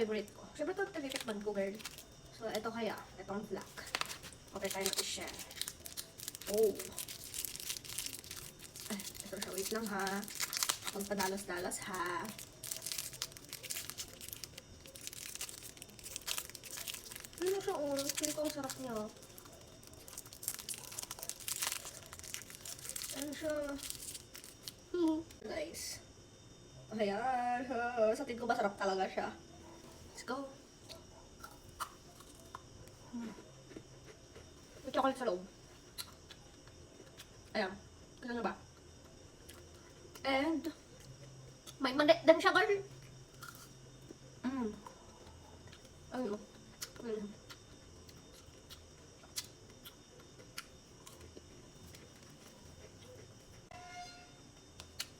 favorite ko. Siyempre ito tinitikman ko, girl. So, ito kaya. Itong black. Okay, tayo natin share. Oh. Ay, ito siya. Wait lang, ha. Magpadalos-dalos, ha. Ano siya, oh. Pili ko ang sarap niya. Ano siya? Nice. Ayan. Sa tingin ko masarap talaga siya. Let's go. May chocolate sa loob. Ayan. Gusto nyo ba? And, may mali din siya, girl. Ayun.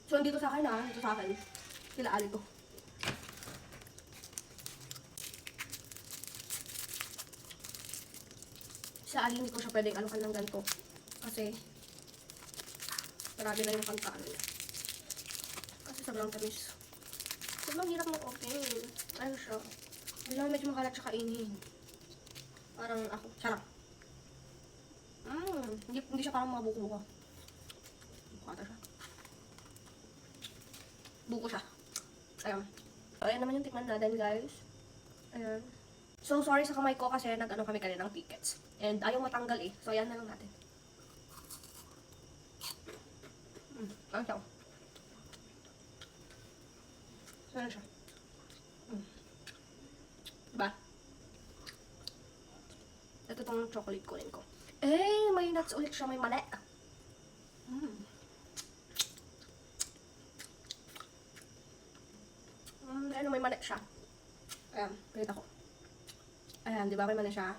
So, hindi to sa akin, ha? Dito sa akin. Kila Ali to. Sa Ali, hindi ko siya pwedeng anukan ng ganito. Kasi, marami na yung kantaan niya. Kasi sobrang tamis. Sobrang hirap mag-open. Ano siya? Bilang medyo makalat siya kainin. Parang ako. Sarap. Hindi siya parang mga buko-buko. Bukata siya. Buko siya. Ayan. Ayan naman yung tikman natin, guys. Ayan. So, sorry sa kamay ko kasi nag-ano kami kanina ng tickets. And ayaw matanggal eh. So, ayan na lang natin. Ano siya? Ano siya? Diba? Ito tong chocolate kunin ko. Eh, may nuts ulit siya. May mali. Ano, may mali siya. Ayan, pinita ko. Ayan, di ba may mali siya?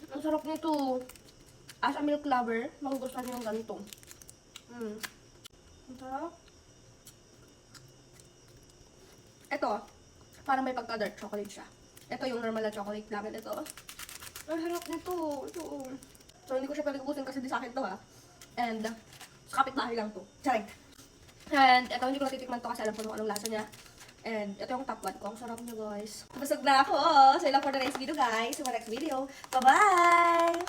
Ang sarap nito. As a milk lover, magugustuhan niyo yung ganito. Ang sarap. Ito, parang may pagka-dark chocolate siya. Ito yung normal na chocolate namin. Ito. Ang harap nito. Ito. So, hindi ko siya pwede ubusin kasi di sa akin to, ha. And, sa kapitbahay lang to. Charing. And, ito hindi ko natitikman to kasi alam ko nung anong lasa niya. And, ito yung top 1 ko. Ang sarap niya, guys. Busog na ako. So, yun lang for the next video, guys. See you next video. Bye-bye!